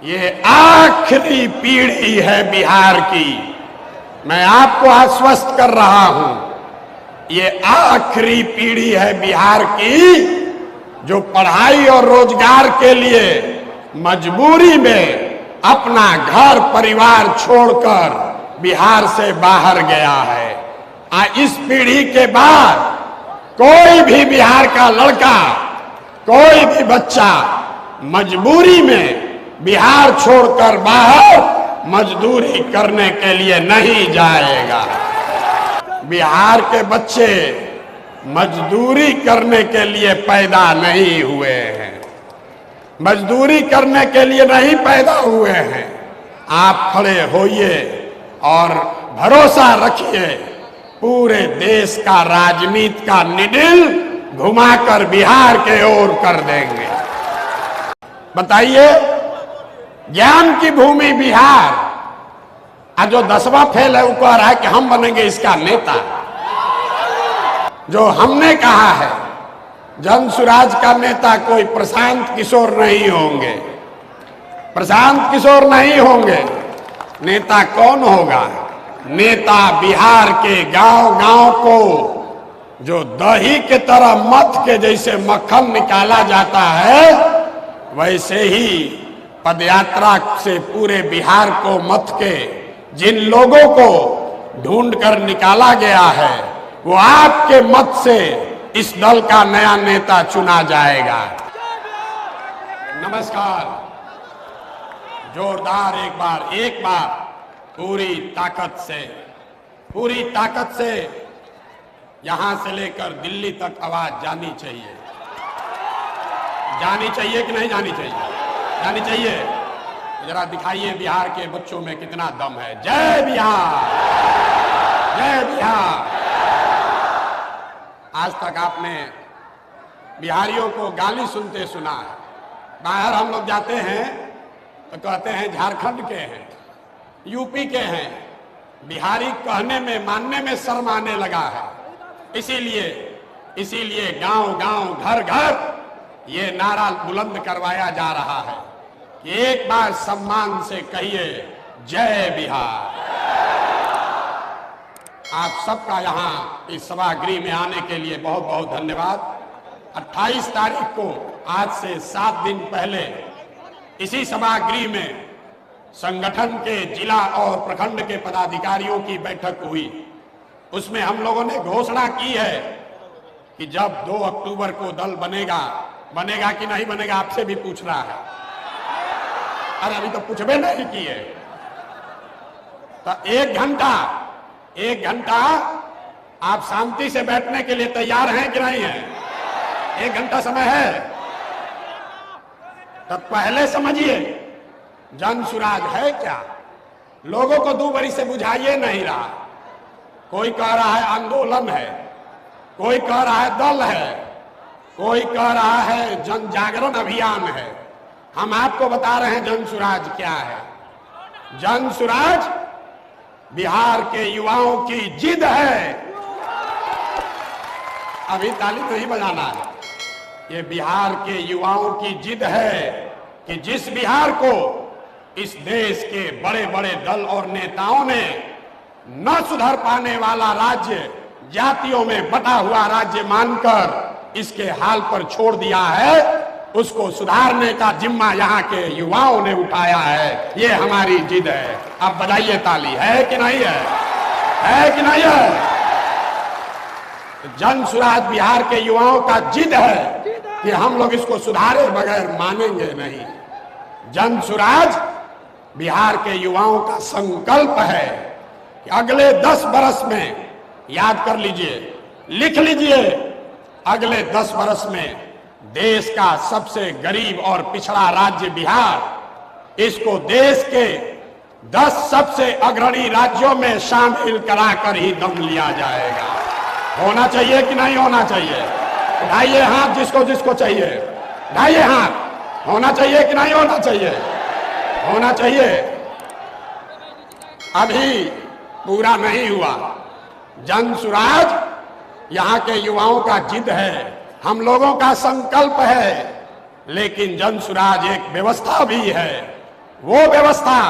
ये आखिरी पीढ़ी है बिहार की। मैं आपको आश्वस्त कर रहा हूं, ये आखिरी पीढ़ी है बिहार की जो पढ़ाई और रोजगार के लिए मजबूरी में अपना घर परिवार छोड़कर बिहार से बाहर गया है। इस पीढ़ी के बाद कोई भी बिहार का लड़का, कोई भी बच्चा मजबूरी में बिहार छोड़कर बाहर मजदूरी करने के लिए नहीं जाएगा। बिहार के बच्चे मजदूरी करने के लिए पैदा नहीं हुए हैं, मजदूरी करने के लिए नहीं पैदा हुए हैं। आप खड़े होइए और भरोसा रखिए, पूरे देश का राजनीति का निडिल घुमाकर बिहार के ओर कर देंगे। बताइए, ज्ञान की भूमि बिहार, आज जो 10वां फेल है वो कह रहा है कि हम बनेंगे इसका नेता। जो हमने कहा है जन सुराज का नेता कोई प्रशांत किशोर नहीं होंगे, प्रशांत किशोर नहीं होंगे। नेता कौन होगा? नेता बिहार के गांव-गांव को जो दही के तरह मथ के जैसे मक्खन निकाला जाता है, वैसे ही पदयात्रा से पूरे बिहार को मथ के जिन लोगों को ढूंढकर निकाला गया है, वो आपके मत से इस दल का नया नेता चुना जाएगा। नमस्कार, जोरदार एक बार पूरी ताकत से यहां से लेकर दिल्ली तक आवाज जानी चाहिए। जानी चाहिए कि नहीं जानी चाहिए? जानी चाहिए। जरा दिखाइए बिहार के बच्चों में कितना दम है। जय बिहार, जय बिहार। आज तक आपने बिहारियों को गाली सुनते सुना है। बाहर हम लोग जाते हैं तो कहते हैं झारखंड के हैं, यूपी के हैं। बिहारी कहने में, मानने में शर्म आने लगा है। इसीलिए गांव-गांव, घर-घर ये नारा बुलंद करवाया जा रहा है कि एक बार सम्मान से कहिए जय बिहार। आप सबका यहाँ इस सभागृह में आने के लिए बहुत बहुत धन्यवाद। 28 तारीख को, आज से 7 दिन पहले, इसी सभागृह में संगठन के जिला और प्रखंड के पदाधिकारियों की बैठक हुई। उसमें हम लोगों ने घोषणा की है कि जब 2 अक्टूबर को दल बनेगा कि नहीं बनेगा, आपसे भी पूछ रहा है। अरे अभी तो पूछबे नहीं किए। तो एक घंटा आप शांति से बैठने के लिए तैयार हैं कि नहीं हैं? 1 घंटा समय है। तो पहले समझिए जन सुराज है क्या। लोगों को 2 बरी से बुझाइए नहीं रहा। कोई कह रहा है आंदोलन है, कोई कह रहा है दल है, कोई कह रहा है जन जागरण अभियान है। हम आपको बता रहे हैं जन सुराज क्या है। जन सुराज बिहार के युवाओं की जिद है। अभी ताली नहीं बजाना है। ये बिहार के युवाओं की जिद है कि जिस बिहार को इस देश के बड़े बड़े दल और नेताओं ने न सुधर पाने वाला राज्य, जातियों में बटा हुआ राज्य मानकर इसके हाल पर छोड़ दिया है, उसको सुधारने का जिम्मा यहाँ के युवाओं ने उठाया है। ये हमारी जिद है। अब बजाइए ताली। है कि नहीं है? है कि नहीं है? जन सुराज बिहार के युवाओं का जिद है कि हम लोग इसको सुधारे बगैर मानेंगे नहीं। जन सुराज बिहार के युवाओं का संकल्प है कि अगले 10 बरस में, याद कर लीजिए, लिख लीजिए, अगले 10 बरस में देश का सबसे गरीब और पिछड़ा राज्य बिहार, इसको देश के 10 सबसे अग्रणी राज्यों में शामिल कराकर ही दम लिया जाएगा। होना चाहिए कि नहीं होना चाहिए? उठाइए हाथ जिसको जिसको चाहिए, उठाइए हाथ। होना चाहिए कि नहीं होना चाहिए? होना चाहिए। अभी पूरा नहीं हुआ। जन सुराज यहाँ के युवाओं का जिद है, हम लोगों का संकल्प है, लेकिन जन सुराज एक व्यवस्था भी है। वो व्यवस्था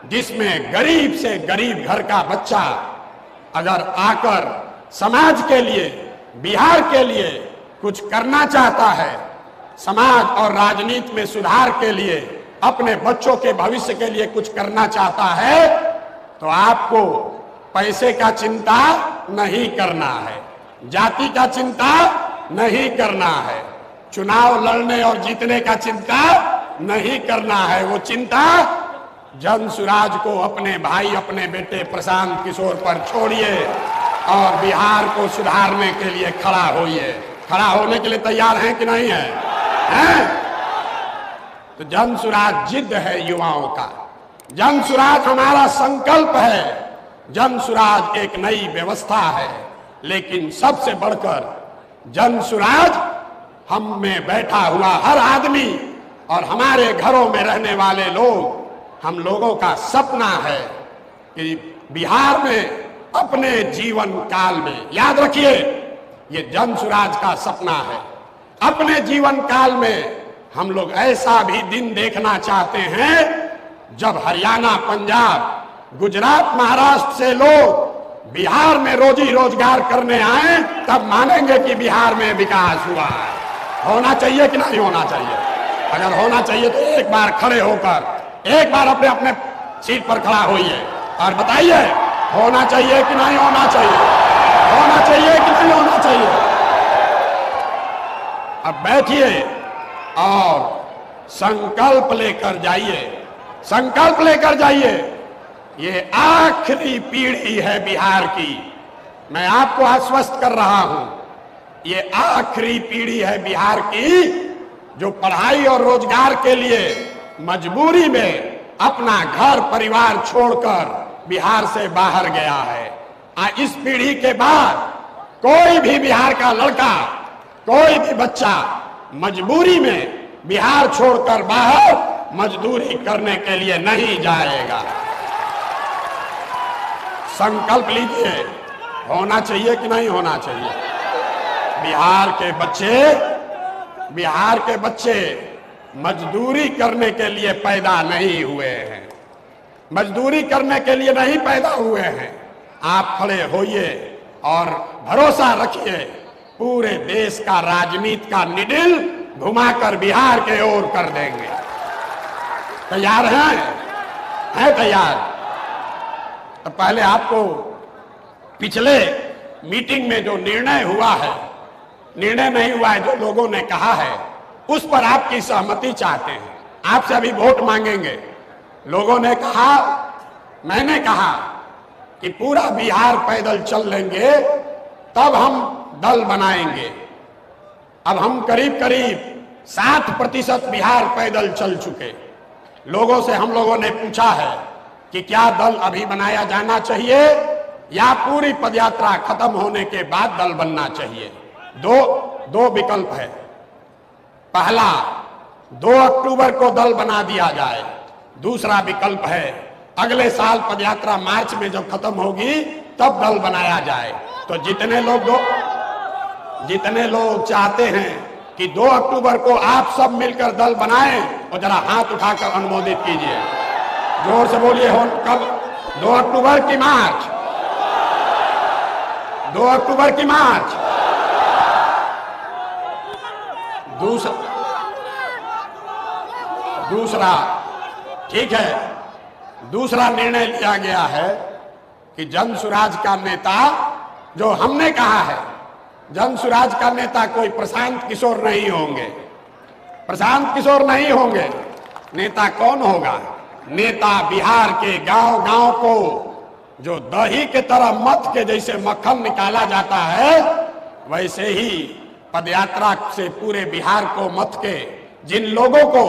जिसमें गरीब से गरीब घर का बच्चा अगर आकर समाज के लिए, बिहार के लिए कुछ करना चाहता है, समाज और राजनीति में सुधार के लिए, अपने बच्चों के भविष्य के लिए कुछ करना चाहता है, तो आपको पैसे का चिंता नहीं करना है, जाति का चिंता नहीं करना है, चुनाव लड़ने और जीतने का चिंता नहीं करना है। वो चिंता जन सुराज को, अपने भाई, अपने बेटे प्रशांत किशोर पर छोड़िए और बिहार को सुधारने के लिए खड़ा होइए। खड़ा होने के लिए तैयार हैं कि नहीं है? हैं? तो जन सुराज जिद है युवाओं का, जन सुराज हमारा संकल्प है, जन सुराज एक नई व्यवस्था है। लेकिन सबसे बढ़कर जन सुराज हम में बैठा हुआ हर आदमी और हमारे घरों में रहने वाले लोग, हम लोगों का सपना है कि बिहार में अपने जीवन काल में, याद रखिए ये जन सुराज का सपना है, अपने जीवन काल में हम लोग ऐसा भी दिन देखना चाहते हैं जब हरियाणा, पंजाब, गुजरात, महाराष्ट्र से लोग बिहार में रोजी रोजगार करने आए, तब मानेंगे कि बिहार में विकास हुआ है। होना चाहिए कि नहीं होना चाहिए? अगर होना चाहिए तो एक बार खड़े होकर, एक बार अपने अपने सीट पर खड़ा होइए और बताइए होना चाहिए कि नहीं होना चाहिए? होना चाहिए कि नहीं होना चाहिए? अब बैठिए और संकल्प लेकर जाइए, संकल्प लेकर जाइए। ये आखिरी पीढ़ी है बिहार की, मैं आपको आश्वस्त कर रहा हूं, ये आखिरी पीढ़ी है बिहार की जो पढ़ाई और रोजगार के लिए मजबूरी में अपना घर परिवार छोड़कर बिहार से बाहर गया है। इस पीढ़ी के बाद कोई भी बिहार का लड़का, कोई भी बच्चा मजबूरी में बिहार छोड़कर बाहर मजदूरी करने के लिए नहीं जाएगा। संकल्प लीजिए, होना चाहिए कि नहीं होना चाहिए? बिहार के बच्चे मजदूरी करने के लिए पैदा नहीं हुए हैं, मजदूरी करने के लिए नहीं पैदा हुए हैं। आप खड़े होइए और भरोसा रखिए, पूरे देश का राजनीति का निडिल घुमाकर बिहार के ओर कर देंगे। तैयार हैं? हैं तैयार? तो पहले आपको पिछले मीटिंग में जो निर्णय हुआ है, निर्णय नहीं हुआ है, जो लोगों ने कहा है, उस पर आपकी सहमति चाहते हैं। आपसे अभी वोट मांगेंगे। लोगों ने कहा, मैंने कहा कि पूरा बिहार पैदल चल लेंगे तब हम दल बनाएंगे। अब हम करीब करीब 60% बिहार पैदल चल चुके। लोगों से हम लोगों ने पूछा है कि क्या दल अभी बनाया जाना चाहिए या पूरी पदयात्रा खत्म होने के बाद दल बनना चाहिए। दो विकल्प है। पहला, 2 अक्टूबर को दल बना दिया जाए। दूसरा विकल्प है अगले साल पदयात्रा मार्च में जब खत्म होगी तब दल बनाया जाए। तो जितने लोग चाहते हैं कि 2 अक्टूबर को आप सब मिलकर दल बनाएं, और जरा हाथ उठाकर अनुमोदित कीजिए। जोर से बोलिए, हो कब? 2 अक्टूबर की मार्च, 2 अक्टूबर की मार्च। दूसरा ठीक है, दूसरा निर्णय लिया गया है कि जन सुराज का नेता, जो हमने कहा है, जन सुराज का नेता कोई प्रशांत किशोर नहीं होंगे, प्रशांत किशोर नहीं होंगे। नेता कौन होगा? नेता बिहार के गांव गांव को जो दही के तरह मथ के जैसे मक्खन निकाला जाता है, वैसे ही पदयात्रा से पूरे बिहार को मथ के जिन लोगों को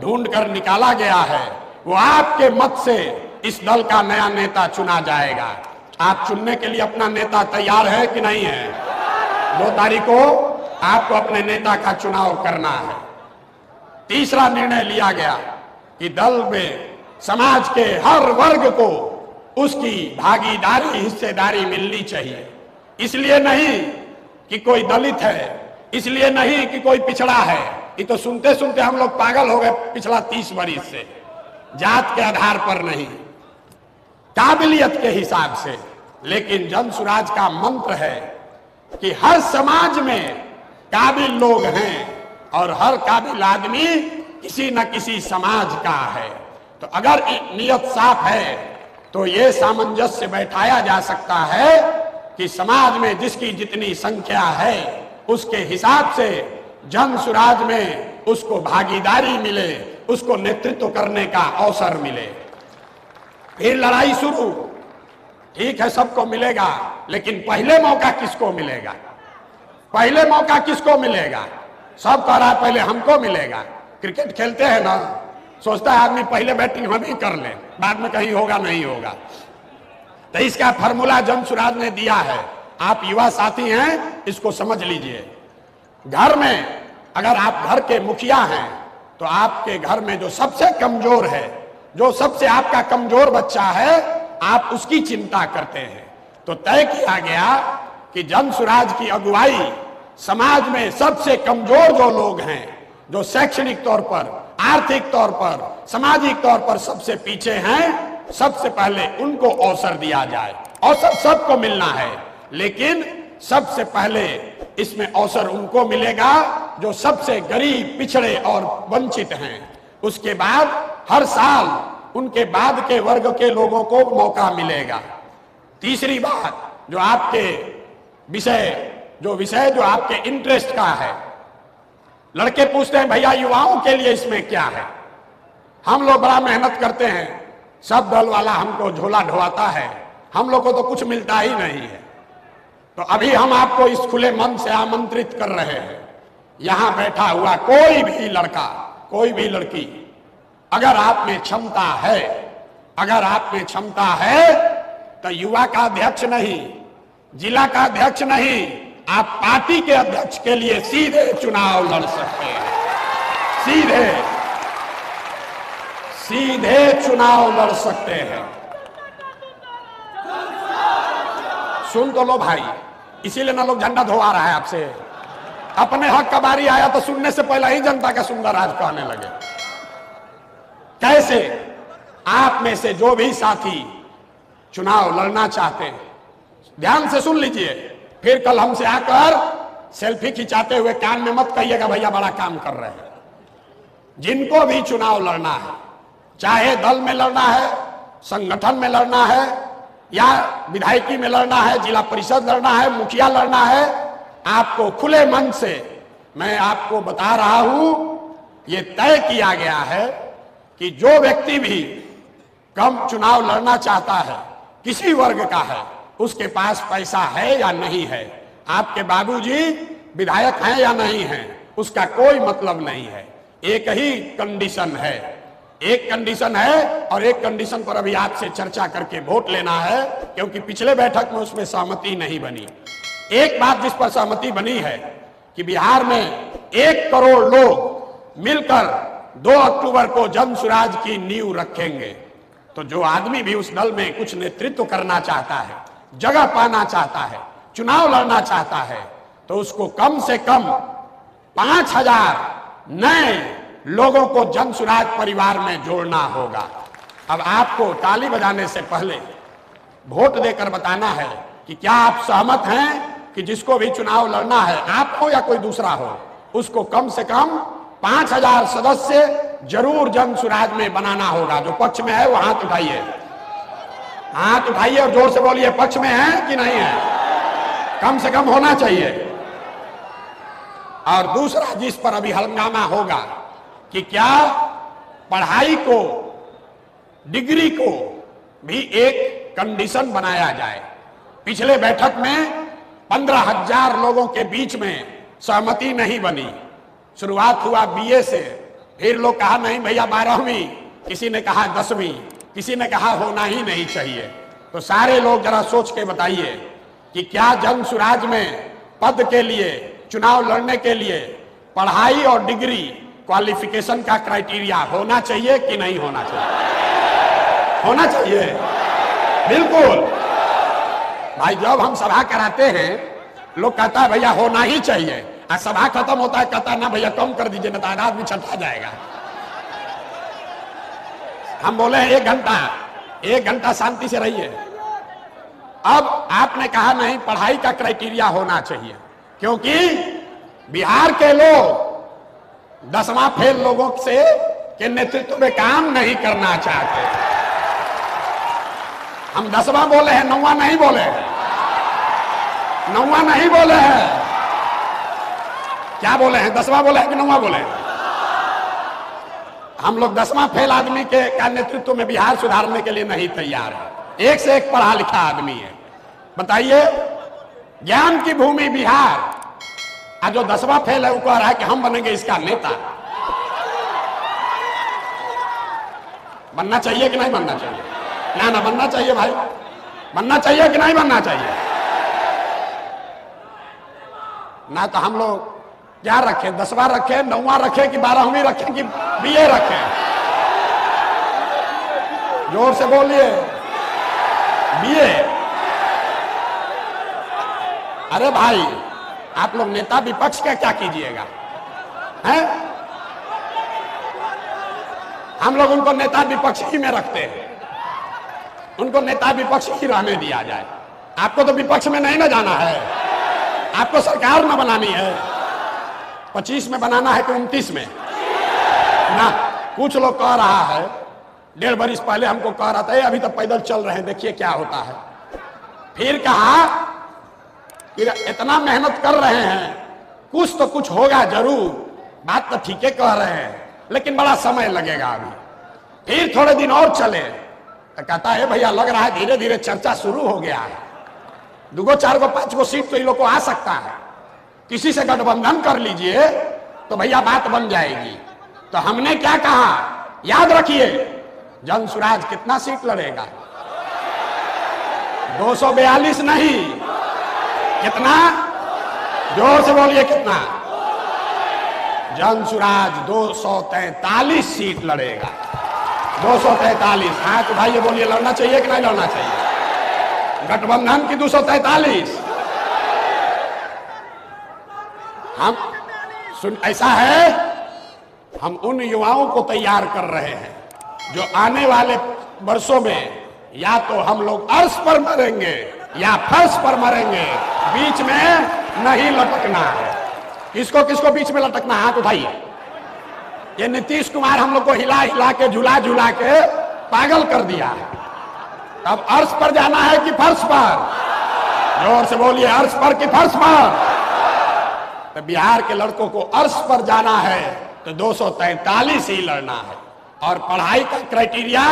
ढूंढ कर निकाला गया है, वो आपके मत से इस दल का नया नेता चुना जाएगा। आप चुनने के लिए अपना नेता तैयार है कि नहीं है? 2 तारीख को आपको अपने नेता का चुनाव करना है। तीसरा निर्णय लिया गया कि दल में समाज के हर वर्ग को उसकी भागीदारी, हिस्सेदारी मिलनी चाहिए। इसलिए नहीं कि कोई दलित है, इसलिए नहीं कि कोई पिछड़ा है। ये तो सुनते सुनते हम लोग पागल हो गए पिछला 30 वर्ष से। जात के आधार पर नहीं, काबिलियत के हिसाब से। लेकिन जन सुराज का मंत्र है कि हर समाज में काबिल लोग हैं और हर काबिल आदमी किसी न किसी समाज का है। तो अगर नियत साफ है तो ये सामंजस्य बैठाया जा सकता है कि समाज में जिसकी जितनी संख्या है उसके हिसाब से जन सुराज में उसको भागीदारी मिले, उसको नेतृत्व करने का अवसर मिले। फिर लड़ाई शुरू, ठीक है सबको मिलेगा, लेकिन पहले मौका किसको मिलेगा? पहले मौका किसको मिलेगा? सब कह रहा है पहले हमको मिलेगा। क्रिकेट खेलते हैं ना, सोचता है आदमी पहले बैटिंग हम ही कर ले, बाद में कहीं होगा नहीं होगा। तो इसका फार्मूला जन सुराज ने दिया है। आप युवा साथी हैं, इसको समझ लीजिए। घर में अगर आप घर के मुखिया हैं तो आपके घर में जो सबसे कमजोर है, जो सबसे आपका कमजोर बच्चा है, आप उसकी चिंता करते हैं। तो तय किया गया कि जन सुराज की अगुवाई समाज में सबसे कमजोर जो लोग हैं, जो शैक्षणिक तौर पर, आर्थिक तौर पर, सामाजिक तौर पर सबसे पीछे हैं, सबसे पहले उनको अवसर दिया जाए। अवसर सबको मिलना है, लेकिन सबसे पहले इसमें अवसर उनको मिलेगा जो सबसे गरीब, पिछड़े और वंचित हैं। उसके बाद हर साल उनके बाद के वर्ग के लोगों को मौका मिलेगा। तीसरी बात, जो आपके विषय जो आपके इंटरेस्ट का है, लड़के पूछते हैं भैया युवाओं के लिए इसमें क्या है? हम लोग बड़ा मेहनत करते हैं, सब दल वाला हमको झोला ढोवाता है, हम लोग को तो कुछ मिलता ही नहीं है। तो अभी हम आपको इस खुले मन से आमंत्रित कर रहे हैं, यहां बैठा हुआ कोई भी लड़का, कोई भी लड़की, अगर आप में क्षमता है, अगर आप में क्षमता है तो युवा का अध्यक्ष नहीं, जिला का अध्यक्ष नहीं, आप पार्टी के अध्यक्ष के लिए सीधे चुनाव लड़ सकते हैं। सीधे चुनाव लड़ सकते हैं। सुन तो लो भाई, इसीलिए ना लोग झंडा धोआ रहा है आपसे। अपने हक का बारी आया तो सुनने से पहले ही जनता का सुंदर राज कहने लगे। कैसे? आप में से जो भी साथी चुनाव लड़ना चाहते हैं, ध्यान से सुन लीजिए, फिर कल हमसे आकर सेल्फी खिंचाते हुए कान में मत कहिएगा भैया बड़ा काम कर रहे हैं। जिनको भी चुनाव लड़ना है, चाहे दल में लड़ना है, संगठन में लड़ना है, या विधायकी में लड़ना है, जिला परिषद लड़ना है, मुखिया लड़ना है, आपको खुले मन से मैं आपको बता रहा हूं, यह तय किया गया है कि जो व्यक्ति भी कम चुनाव लड़ना चाहता है, किसी वर्ग का है, उसके पास पैसा है या नहीं है, आपके बाबूजी विधायक हैं या नहीं हैं, उसका कोई मतलब नहीं है। एक ही कंडीशन है, एक कंडीशन है, और एक कंडीशन पर अभी आपसे चर्चा करके वोट लेना है, क्योंकि पिछले बैठक में उसमें सहमति नहीं बनी। एक बात जिस पर सहमति बनी है कि बिहार में 1 करोड़ लोग मिलकर 2 अक्टूबर को जन सुराज की नींव रखेंगे। तो जो आदमी भी उस दल में कुछ नेतृत्व करना चाहता है, जगह पाना चाहता है, चुनाव लड़ना चाहता है, तो उसको कम से कम 5000 नए लोगों को जन सुराज परिवार में जोड़ना होगा। अब आपको ताली बजाने से पहले वोट देकर बताना है कि क्या आप सहमत हैं कि जिसको भी चुनाव लड़ना है, आप हो या कोई दूसरा हो, उसको कम से कम 5000 सदस्य जरूर जन सुराज में बनाना होगा। जो पक्ष में है वो हाथ उठाइए, हाथ उठाइए और जोर से बोलिए पक्ष में है कि नहीं है, कम से कम होना चाहिए। और दूसरा जिस पर अभी हंगामा होगा कि क्या पढ़ाई को, डिग्री को भी एक कंडीशन बनाया जाए। पिछले बैठक में 15,000 लोगों के बीच में सहमति नहीं बनी। शुरुआत हुआ बीए से, फिर लोग कहा नहीं भैया 12वीं, किसी ने कहा 10वीं, किसी ने कहा होना ही नहीं चाहिए। तो सारे लोग जरा सोच के बताइए कि क्या जन सुराज में पद के लिए, चुनाव लड़ने के लिए पढ़ाई और डिग्री, क्वालिफिकेशन का क्राइटेरिया होना चाहिए कि नहीं होना चाहिए? होना चाहिए, बिल्कुल। भाई जब हम सभा कराते हैं, लोग कहता है भैया होना ही चाहिए, और सभा खत्म होता है कहता है ना भैया कम कर दीजिए, ना तो आदमी छटा जाएगा। हम बोले हैं 1 घंटा शांति से रहिए। अब आपने कहा नहीं, पढ़ाई का क्राइटेरिया होना चाहिए, क्योंकि बिहार के लोग 10वां फेल लोगों से के नेतृत्व में काम नहीं करना चाहते। हम 10वां बोले हैं, 9वां नहीं बोले हैं, 9वां नहीं बोले हैं। क्या बोले हैं? 10वां बोले हैं कि 9वां बोले हैं? हम लोग 10वां फेल आदमी के का नेतृत्व में बिहार सुधारने के लिए नहीं तैयार है। एक से एक पढ़ा लिखा आदमी है। बताइए, ज्ञान की भूमि बिहार, आज जो 10वां फेल है वो कह रहा है कि हम बनेंगे इसका नेता। बनना चाहिए कि नहीं बनना चाहिए? ना बनना चाहिए भाई, बनना चाहिए कि नहीं बनना चाहिए? ना तो हम लोग क्या रखें, 10वां रखें, 9वां रखें कि 12वीं रखें कि बीए रखें? जोर से बोलिए, बीए। अरे भाई, आप लोग नेता विपक्ष का क्या कीजिएगा? हैं? हम लोग उनको नेता विपक्ष ही में रखते हैं, उनको नेता विपक्ष ही रहने दिया जाए। आपको तो विपक्ष में नहीं ना जाना है, आपको सरकार न बनानी है। 25 में बनाना है कि 29 में ना? कुछ लोग कह रहा है, 1.5 बरस पहले हमको कह रहा था अभी तो पैदल चल रहे हैं, देखिए क्या होता है। फिर कहा कि इतना मेहनत कर रहे हैं, कुछ तो कुछ होगा जरूर। बात तो ठीक है कह रहे हैं, लेकिन बड़ा समय लगेगा अभी। फिर थोड़े दिन और चले तो कहता है भैया लग रहा है धीरे धीरे चर्चा शुरू हो गया है, 2, 4, 5 सीट तो इन लोग को आ सकता है, किसी से गठबंधन कर लीजिए तो भैया बात बन जाएगी। तो हमने क्या कहा, याद रखिए, जनसुराज कितना सीट लड़ेगा? 242 नहीं, कितना? जोर से बोलिए, कितना? जनसुराज 243 सीट लड़ेगा। 243। हाँ तो भाई ये बोलिए, लड़ना चाहिए कि नहीं लड़ना चाहिए? गठबंधन की 243। हम ऐसा है, हम उन युवाओं को तैयार कर रहे हैं जो आने वाले वर्षों में या तो हम लोग अर्श पर मरेंगे या फर्श पर मरेंगे, बीच में नहीं लटकना है। किसको किसको बीच में लटकना है? तो भाई ये नीतीश कुमार हम लोग को हिला हिला के, झुला झुला के पागल कर दिया है। अब अर्श पर जाना है कि फर्श पर? जोर से बोलिए, अर्श पर कि फर्श पर? तो बिहार के लड़कों को अर्श पर जाना है तो 243 ही लड़ना है। और पढ़ाई का क्राइटेरिया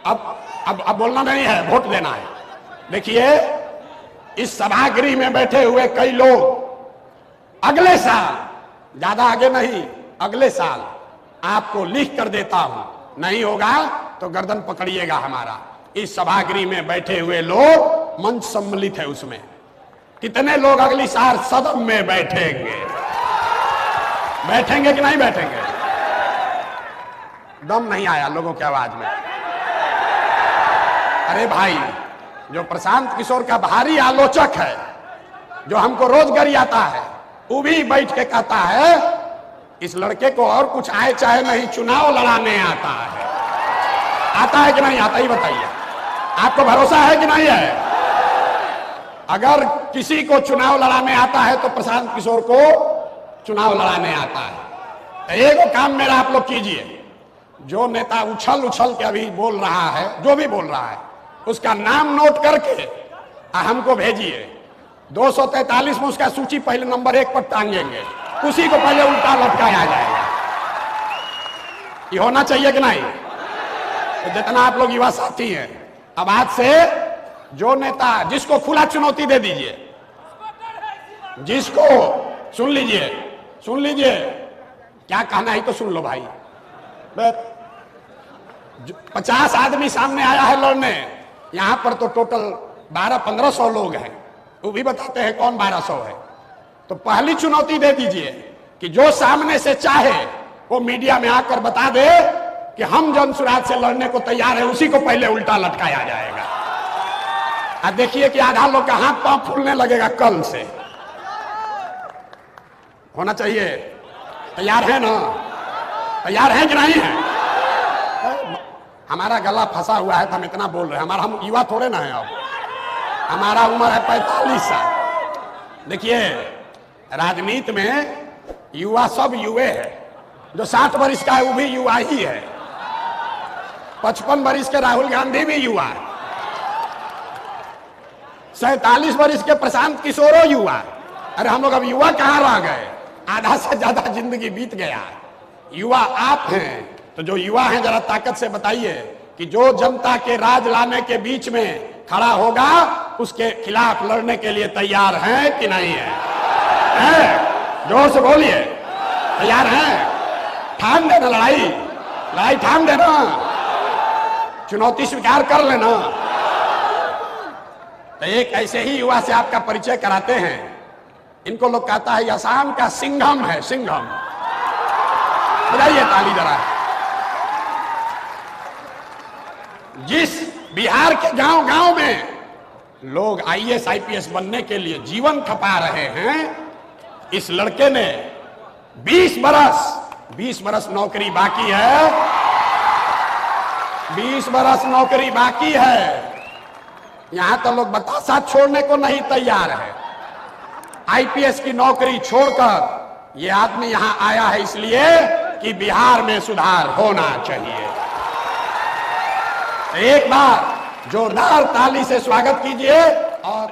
अब बोलना नहीं है, वोट देना है। देखिए, इस सभागृह में बैठे हुए कई लोग अगले साल, ज्यादा आगे नहीं, अगले साल आपको लिख कर देता हूं, नहीं होगा तो गर्दन पकड़िएगा हमारा। इस सभागृह में बैठे हुए लोग, मंच सम्मिलित है उसमें, कितने लोग अगली साल सदन में बैठेंगे? बैठेंगे कि नहीं बैठेंगे? दम नहीं आया लोगों की आवाज में। अरे भाई, जो प्रशांत किशोर का भारी आलोचक है, जो हमको रोज गरियाता है, वो भी बैठ के कहता है इस लड़के को और कुछ आए चाहे नहीं, चुनाव लड़ाने आता है। आता है कि नहीं आता, ही बताइए। आपको भरोसा है कि नहीं है? अगर किसी को चुनाव लड़ाने आता है तो प्रशांत किशोर को चुनाव लड़ाने आता है। एक काम मेरा आप लोग कीजिए, जो नेता उछल उछल के अभी बोल रहा है, जो भी बोल रहा है, उसका नाम नोट करके हमको भेजिए। 243 में उसका सूची पहले नंबर 1 पर टांगेंगे, उसी को पहले उल्टा लटकाया जाएगा। ये होना चाहिए कि नहीं? तो जितना आप लोग युवा साथी हैं, अब आज से जो नेता, जिसको खुला चुनौती दे दीजिए, जिसको सुन लीजिए क्या कहना है तो सुन लो भाई। 50 आदमी सामने आया है लड़ने, यहां पर तो टोटल 1200-1500 लोग हैं, वो भी बताते हैं कौन 1200 है। तो पहली चुनौती दे दीजिए कि जो सामने से चाहे वो मीडिया में आकर बता दे कि हम जनसुराज से लड़ने को तैयार है, उसी को पहले उल्टा लटकाया जाएगा। अब देखिए कि आधा लोग का हाथ पांव फूलने लगेगा कल से। होना चाहिए। तैयार है ना? तैयार है कि नहीं है? हमारा गला फंसा हुआ है तो हम इतना बोल रहे हैं, हम युवा थोड़े ना है। अब हमारा उम्र है 45 साल। देखिए, राजनीति में युवा सब युवे है। जो 60 वर्ष का है वो भी युवा ही है। 55 वर्ष के राहुल गांधी भी युवा है। 47 वर्ष के प्रशांत किशोरो युवा। अरे हम लोग अब युवा कहाँ रह गए? आधा से ज्यादा जिंदगी बीत गया। युवा आप हैं, तो जो युवा हैं जरा ताकत से बताइए कि जो जनता के राज लाने के बीच में खड़ा होगा उसके खिलाफ लड़ने के लिए तैयार हैं कि नहीं है? जोर से बोलिए, तैयार हैं? ठान देना लड़ाई ठान देना, चुनौती स्वीकार कर लेना। तो एक ऐसे ही युवा से आपका परिचय कराते हैं। इनको लोग कहता है असम का सिंघम है, सिंघम। बजाइए ताली जरा। जिस बिहार के गांव गांव में लोग IAS IPS बनने के लिए जीवन खपा रहे हैं, इस लड़के ने 20 बरस नौकरी बाकी है। 20 बरस नौकरी बाकी है। यहां तो लोग बतासा छोड़ने को नहीं तैयार है। IPS की नौकरी छोड़कर ये आदमी यहां आया है इसलिए कि बिहार में सुधार होना चाहिए। एक बार जोरदार ताली से स्वागत कीजिए और